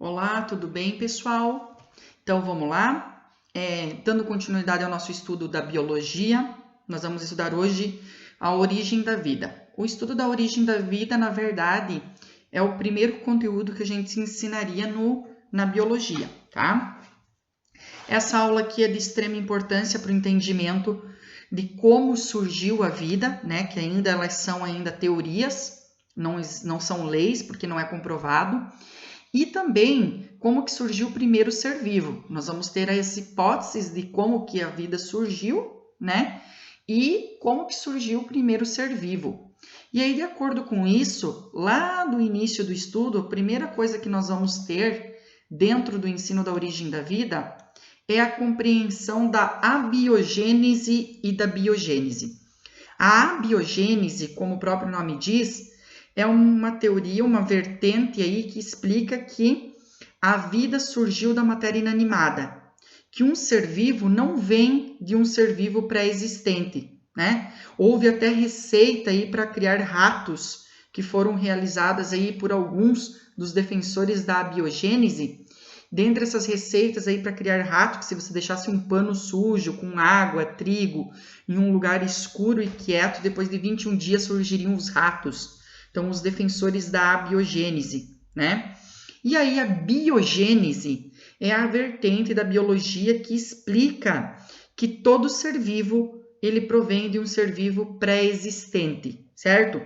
Olá, tudo bem, pessoal? Então, vamos lá. Dando continuidade ao nosso estudo da biologia, nós vamos estudar hoje a origem da vida. O estudo da origem da vida, na verdade, é o primeiro conteúdo que a gente ensinaria na biologia, tá? Essa aula aqui é de extrema importância para o entendimento de como surgiu a vida, né? Que elas são ainda teorias, não são leis, porque não é comprovado. E também como que surgiu o primeiro ser vivo. Nós vamos ter as hipóteses de como que a vida surgiu, né? E como que surgiu o primeiro ser vivo. E aí, de acordo com isso, lá do início do estudo, a primeira coisa que nós vamos ter dentro do ensino da origem da vida é a compreensão da abiogênese e da biogênese. A abiogênese, como o próprio nome diz, é uma teoria, uma vertente aí que explica que a vida surgiu da matéria inanimada, que um ser vivo não vem de um ser vivo pré-existente, né? Houve até receita aí para criar ratos que foram realizadas aí por alguns dos defensores da abiogênese. Dentre essas receitas aí para criar rato, que se você deixasse um pano sujo com água, trigo, em um lugar escuro e quieto, depois de 21 dias surgiriam os ratos. Então, os defensores da abiogênese, né? E aí, a biogênese é a vertente da biologia que explica que todo ser vivo, ele provém de um ser vivo pré-existente, certo?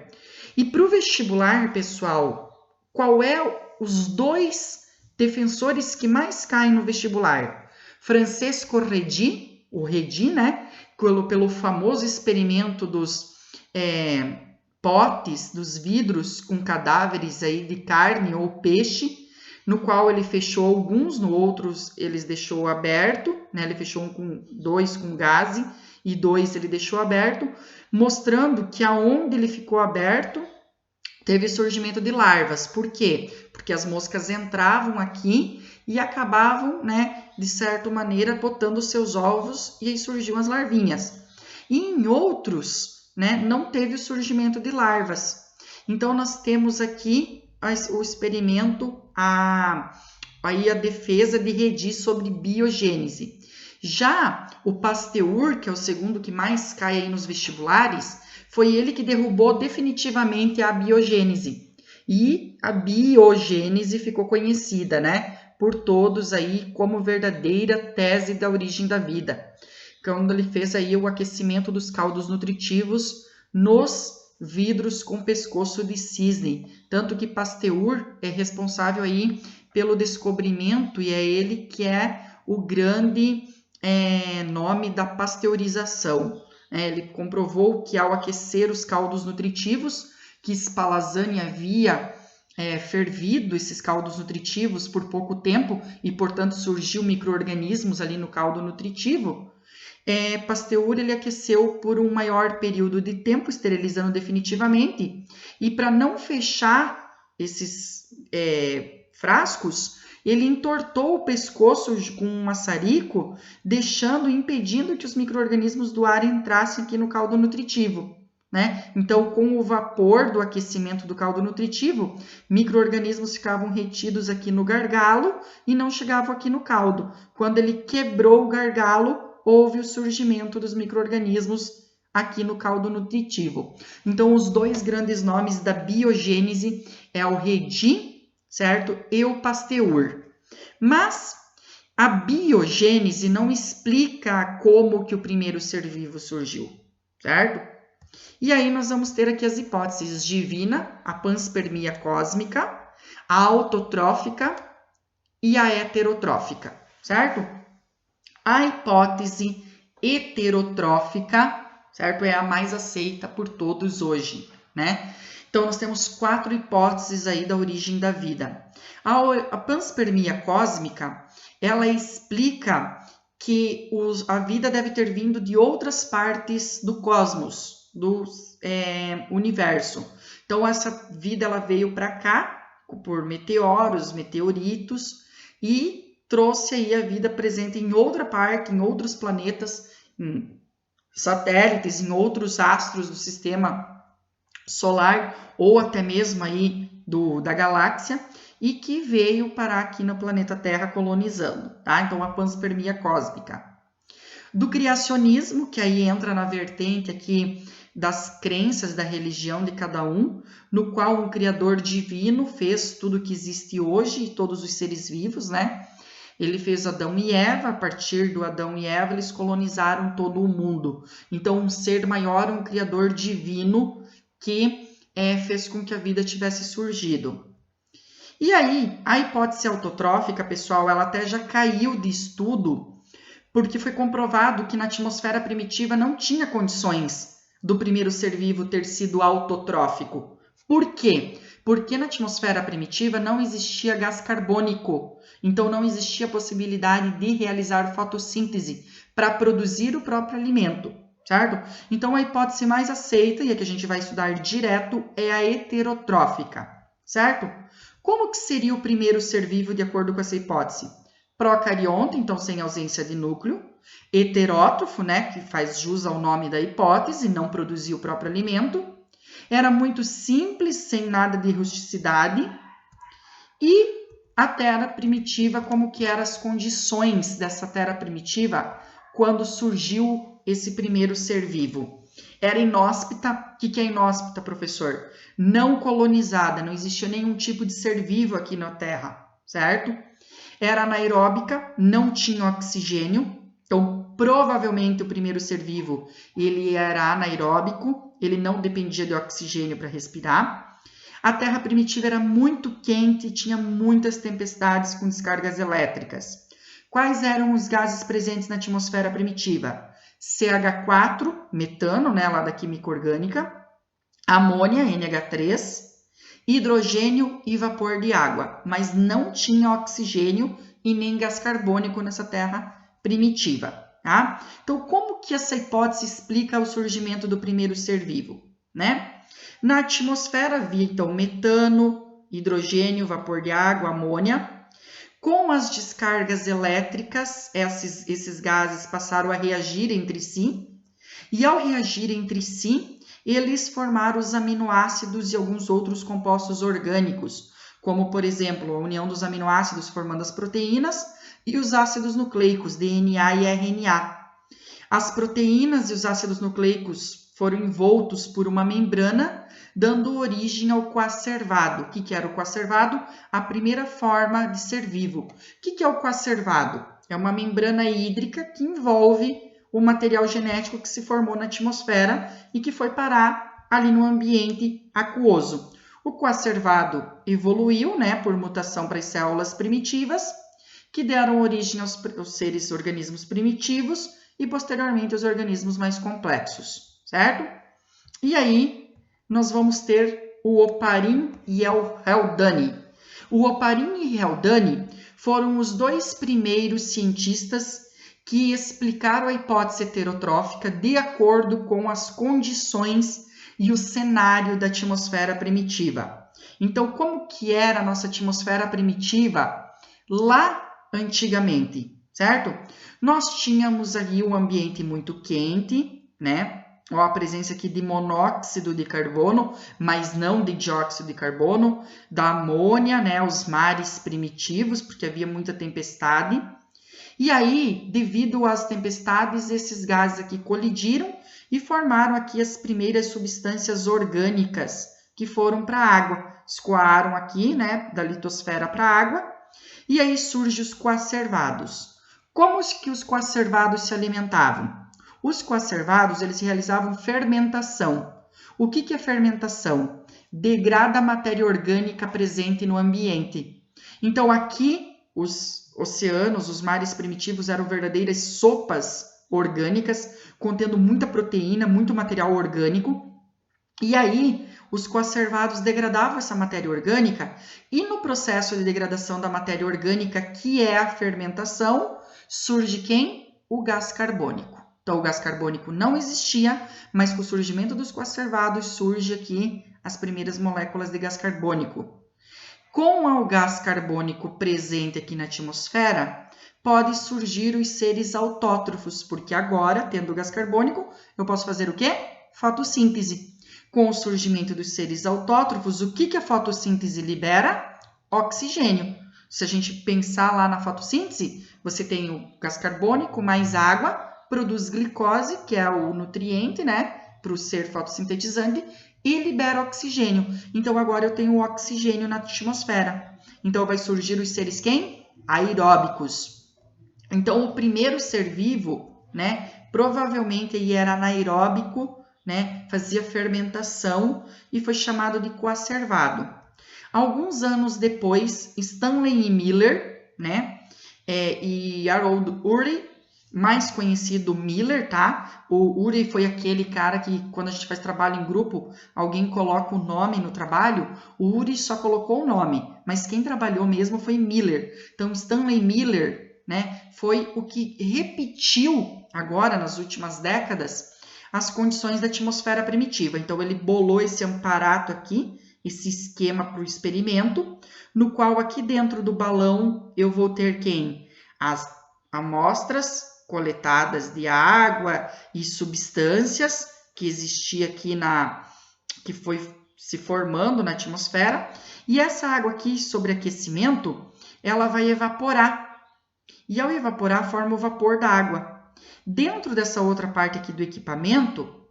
E para o vestibular, pessoal, qual é os dois defensores que mais caem no vestibular? Francesco Redi, o Redi, né? Pelo famoso experimento dos potes, dos vidros com cadáveres aí de carne ou peixe, no qual ele fechou alguns, no outros ele deixou aberto, né? Ele fechou dois com gaze e dois ele deixou aberto, mostrando que aonde ele ficou aberto teve surgimento de larvas. Por quê? Porque as moscas entravam aqui e acabavam, né, de certa maneira, botando seus ovos e aí surgiam as larvinhas. E em outros, né, não teve o surgimento de larvas. Então, nós temos aqui o experimento, aí a defesa de Redi sobre biogênese. Já o Pasteur, que é o segundo que mais cai aí nos vestibulares, foi ele que derrubou definitivamente a biogênese. E a biogênese ficou conhecida, né, por todos aí como verdadeira tese da origem da vida. Quando ele fez aí o aquecimento dos caldos nutritivos nos vidros com pescoço de cisne. Tanto que Pasteur é responsável aí pelo descobrimento e é ele que é o grande nome da pasteurização. Ele comprovou que ao aquecer os caldos nutritivos, que Spallanzani havia fervido esses caldos nutritivos por pouco tempo e, portanto, surgiu micro-organismos ali no caldo nutritivo, Pasteur ele aqueceu por um maior período de tempo, esterilizando definitivamente, e para não fechar esses frascos, ele entortou o pescoço com um maçarico, impedindo que os micro-organismos do ar entrassem aqui no caldo nutritivo, né? Então, com o vapor do aquecimento do caldo nutritivo, micro-organismos ficavam retidos aqui no gargalo e não chegavam aqui no caldo. Quando ele quebrou o gargalo, houve o surgimento dos micro-organismos aqui no caldo nutritivo. Então, os dois grandes nomes da biogênese é o Redi, certo? E o Pasteur. Mas a biogênese não explica como que o primeiro ser vivo surgiu, certo? E aí nós vamos ter aqui as hipóteses divina, a panspermia cósmica, a autotrófica e a heterotrófica, certo? A hipótese heterotrófica, certo? É a mais aceita por todos hoje, né? Então, nós temos 4 hipóteses aí da origem da vida. A panspermia cósmica, ela explica que a vida deve ter vindo de outras partes do cosmos, do universo. Então, essa vida ela veio para cá por meteoros, meteoritos e trouxe aí a vida presente em outra parte, em outros planetas, em satélites, em outros astros do sistema solar ou até mesmo aí da galáxia, e que veio parar aqui no planeta Terra colonizando, tá? Então, a panspermia cósmica. Do criacionismo, que aí entra na vertente aqui das crenças da religião de cada um, no qual um criador divino fez tudo que existe hoje e todos os seres vivos, né? Ele fez Adão e Eva, a partir do Adão e Eva eles colonizaram todo o mundo. Então, um ser maior, um criador divino que fez com que a vida tivesse surgido. E aí, a hipótese autotrófica, pessoal, ela até já caiu de estudo, porque foi comprovado que na atmosfera primitiva não tinha condições do primeiro ser vivo ter sido autotrófico. Por quê? Porque na atmosfera primitiva não existia gás carbônico, então não existia possibilidade de realizar fotossíntese para produzir o próprio alimento, certo? Então a hipótese mais aceita, e a que a gente vai estudar direto, é a heterotrófica, certo? Como que seria o primeiro ser vivo de acordo com essa hipótese? Procarionte, então sem ausência de núcleo, heterótrofo, né, que faz jus ao nome da hipótese, não produzia o próprio alimento, era muito simples, sem nada de rusticidade, e a Terra primitiva, como que eram as condições dessa Terra primitiva quando surgiu esse primeiro ser vivo? Era inóspita. O que é inóspita, professor? Não colonizada, não existia nenhum tipo de ser vivo aqui na Terra, certo? Era anaeróbica, não tinha oxigênio, então provavelmente o primeiro ser vivo ele era anaeróbico, ele não dependia de oxigênio para respirar. A Terra primitiva era muito quente e tinha muitas tempestades com descargas elétricas. Quais eram os gases presentes na atmosfera primitiva? CH4, metano, né, lá da química orgânica, amônia, NH3, hidrogênio e vapor de água, mas não tinha oxigênio e nem gás carbônico nessa Terra primitiva, tá? Então, como que essa hipótese explica o surgimento do primeiro ser vivo, né? Na atmosfera havia, então, metano, hidrogênio, vapor de água, amônia. Com as descargas elétricas, esses gases passaram a reagir entre si, e ao reagir entre si, eles formaram os aminoácidos e alguns outros compostos orgânicos, como, por exemplo, a união dos aminoácidos formando as proteínas e os ácidos nucleicos, DNA e RNA. As proteínas e os ácidos nucleicos foram envoltos por uma membrana, dando origem ao coacervado. O que era o coacervado? A primeira forma de ser vivo. O que é o coacervado? É uma membrana hídrica que envolve o material genético que se formou na atmosfera e que foi parar ali no ambiente aquoso. O coacervado evoluiu, né, por mutação para as células primitivas, que deram origem aos organismos primitivos e, posteriormente, aos organismos mais complexos, certo? E aí, nós vamos ter o Oparin e o Haldane. O Oparin e Haldane foram os dois primeiros cientistas que explicaram a hipótese heterotrófica de acordo com as condições e o cenário da atmosfera primitiva. Então, como que era a nossa atmosfera primitiva lá antigamente, certo? Nós tínhamos ali um ambiente muito quente, né? Ó, a presença aqui de monóxido de carbono, mas não de dióxido de carbono, da amônia, né? Os mares primitivos, porque havia muita tempestade. E aí, devido às tempestades, esses gases aqui colidiram e formaram aqui as primeiras substâncias orgânicas que foram para a água. Escoaram aqui, né, da litosfera para a água, e aí surgem os coacervados. Como que os coacervados se alimentavam? Os coacervados, eles realizavam fermentação. O que é fermentação? Degrada a matéria orgânica presente no ambiente. Então, aqui, os oceanos, os mares primitivos eram verdadeiras sopas orgânicas, contendo muita proteína, muito material orgânico. E aí, os coacervados degradavam essa matéria orgânica e no processo de degradação da matéria orgânica, que é a fermentação, surge quem? O gás carbônico. Então, o gás carbônico não existia, mas com o surgimento dos coacervados surge aqui as primeiras moléculas de gás carbônico. Com o gás carbônico presente aqui na atmosfera, pode surgir os seres autótrofos, porque agora, tendo o gás carbônico, eu posso fazer o quê? Fotossíntese. Com o surgimento dos seres autótrofos, o que a fotossíntese libera? oxigênio. Se a gente pensar lá na fotossíntese, você tem o gás carbônico mais água, produz glicose, que é o nutriente, né, para o ser fotossintetizante, e libera oxigênio. Então, agora eu tenho o oxigênio na atmosfera. Então, vai surgir os seres quem? Aeróbicos. Então, o primeiro ser vivo, né, provavelmente ele era anaeróbico, né, fazia fermentação e foi chamado de coacervado. Alguns anos depois, Stanley e Miller, né, e Harold Urey, mais conhecido Miller, tá? O Urey foi aquele cara que, quando a gente faz trabalho em grupo, alguém coloca o nome no trabalho, o Urey só colocou o nome, mas quem trabalhou mesmo foi Miller. Então, Stanley Miller, né, foi o que repetiu agora, nas últimas décadas, as condições da atmosfera primitiva. Então, ele bolou esse aparato aqui, esse esquema para o experimento, no qual aqui dentro do balão eu vou ter quem? As amostras coletadas de água e substâncias que existia aqui que foi se formando na atmosfera, e essa água aqui, sobre aquecimento, ela vai evaporar. E ao evaporar, forma o vapor da água. Dentro dessa outra parte aqui do equipamento,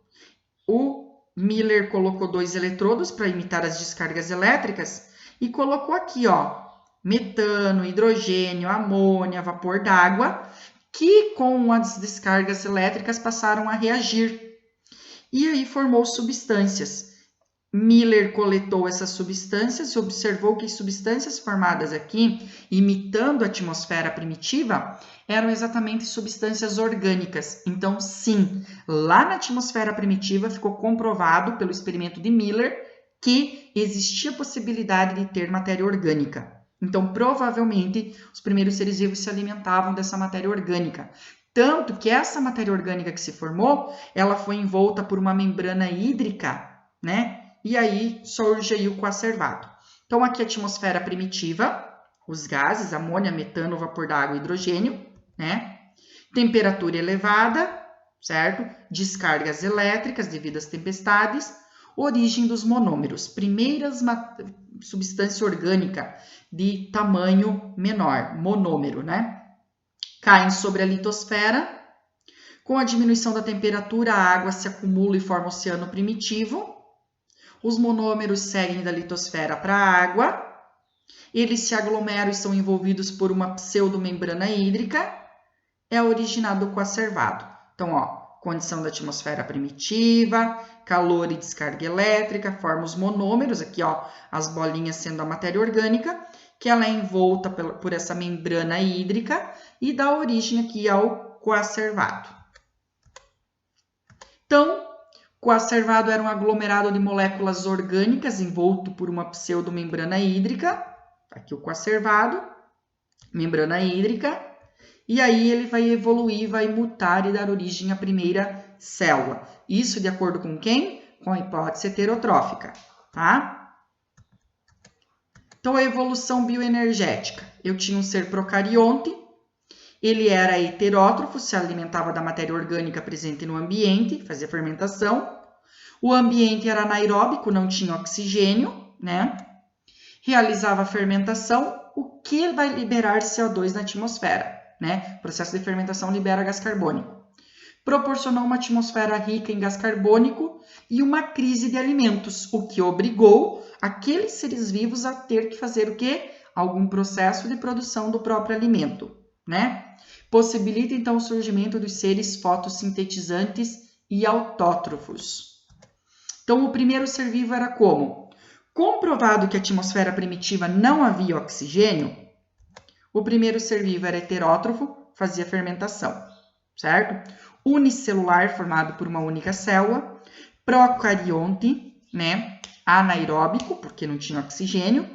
o Miller colocou 2 eletrodos para imitar as descargas elétricas e colocou aqui, ó, metano, hidrogênio, amônia, vapor d'água, que com as descargas elétricas passaram a reagir. E aí formou substâncias. Miller coletou essas substâncias e observou que as substâncias formadas aqui, imitando a atmosfera primitiva, eram exatamente substâncias orgânicas. Então, sim, lá na atmosfera primitiva ficou comprovado pelo experimento de Miller que existia a possibilidade de ter matéria orgânica. Então, provavelmente, os primeiros seres vivos se alimentavam dessa matéria orgânica. Tanto que essa matéria orgânica que se formou, ela foi envolta por uma membrana hídrica, né? E aí surge aí o coacervado. Então, aqui a atmosfera primitiva, os gases, amônia, metano, vapor d'água e hidrogênio, né? Temperatura elevada, certo? Descargas elétricas devido às tempestades, origem dos monômeros, primeiras substância orgânica de tamanho menor, monômero, né? Caem sobre a litosfera. Com a diminuição da temperatura, a água se acumula e forma o oceano primitivo. Os monômeros seguem da litosfera para a água. Eles se aglomeram e são envolvidos por uma pseudomembrana hídrica. É originado o coacervado. Então, ó, condição da atmosfera primitiva, calor e descarga elétrica, forma os monômeros, aqui ó, as bolinhas sendo a matéria orgânica, que ela é envolta por essa membrana hídrica e dá origem aqui ao coacervado. Então, coacervado era um aglomerado de moléculas orgânicas envolto por uma pseudomembrana hídrica, aqui o coacervado, membrana hídrica, e aí ele vai evoluir, vai mutar e dar origem à primeira célula. Isso de acordo com quem? Com a hipótese heterotrófica, tá? Então, a evolução bioenergética. Eu tinha um ser procarionte, ele era heterótrofo, se alimentava da matéria orgânica presente no ambiente, fazia fermentação. O ambiente era anaeróbico, não tinha oxigênio, né? Realizava fermentação, o que vai liberar CO2 na atmosfera, né? O processo de fermentação libera gás carbônico. Proporcionou uma atmosfera rica em gás carbônico e uma crise de alimentos, o que obrigou aqueles seres vivos a ter que fazer o quê? Algum processo de produção do próprio alimento, né? Possibilita, então, o surgimento dos seres fotossintetizantes e autótrofos. Então, o primeiro ser vivo era como? Comprovado que a atmosfera primitiva não havia oxigênio, o primeiro ser vivo era heterótrofo, fazia fermentação, certo? Unicelular, formado por uma única célula, procarionte, né? Anaeróbico, porque não tinha oxigênio,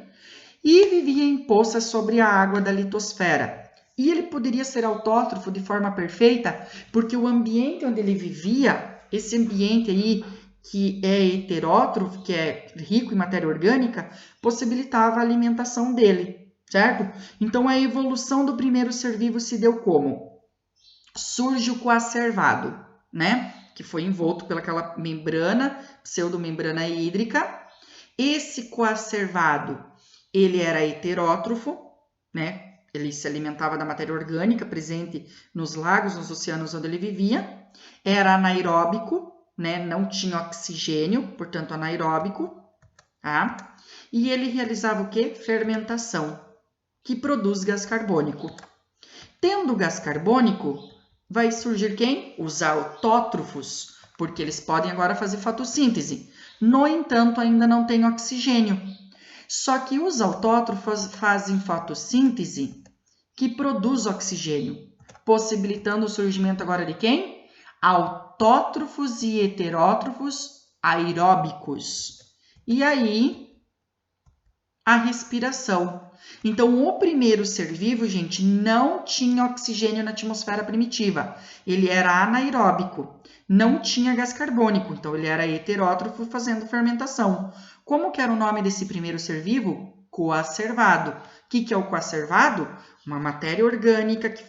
e vivia em poças sobre a água da litosfera. E ele poderia ser autótrofo de forma perfeita, porque o ambiente onde ele vivia, esse ambiente aí que é heterótrofo, que é rico em matéria orgânica, possibilitava a alimentação dele, certo? Então, a evolução do primeiro ser vivo se deu como? Surge o coacervado, né? Que foi envolto pelaquela membrana, pseudomembrana hídrica. Esse coacervado, ele era heterótrofo, né? Ele se alimentava da matéria orgânica presente nos lagos, nos oceanos onde ele vivia. Era anaeróbico, né? Não tinha oxigênio, portanto anaeróbico, tá? E ele realizava o quê? Fermentação, que produz gás carbônico. Tendo gás carbônico, vai surgir quem? Os autótrofos, porque eles podem agora fazer fotossíntese. No entanto, ainda não tem oxigênio. Só que os autótrofos fazem fotossíntese que produz oxigênio, possibilitando o surgimento agora de quem? Autótrofos e heterótrofos aeróbicos. E aí, a respiração. Então, o primeiro ser vivo, gente, não tinha oxigênio na atmosfera primitiva. Ele era anaeróbico, não tinha gás carbônico, então ele era heterótrofo fazendo fermentação. Como que era o nome desse primeiro ser vivo? Coacervado. O que é o coacervado? Uma matéria orgânica que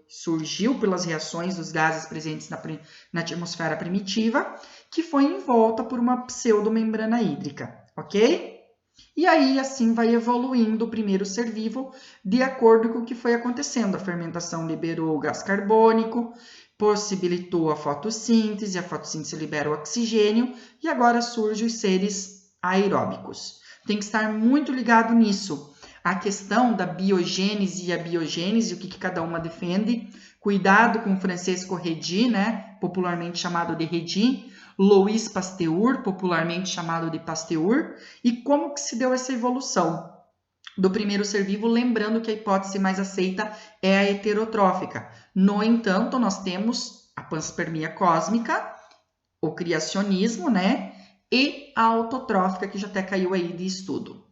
surgiu pelas reações dos gases presentes na atmosfera primitiva, que foi envolta por uma pseudomembrana hídrica, ok? E aí, assim, vai evoluindo o primeiro ser vivo de acordo com o que foi acontecendo. A fermentação liberou o gás carbônico, possibilitou a fotossíntese libera o oxigênio e agora surgem os seres aeróbicos. Tem que estar muito ligado nisso. A questão da biogênese e a biogênese, o que cada uma defende. Cuidado com o Francisco Redi, né? Popularmente chamado de Redi. Louis Pasteur, popularmente chamado de Pasteur, e como que se deu essa evolução do primeiro ser vivo, lembrando que a hipótese mais aceita é a heterotrófica. No entanto, nós temos a panspermia cósmica, o criacionismo, né? E a autotrófica, que já até caiu aí de estudo.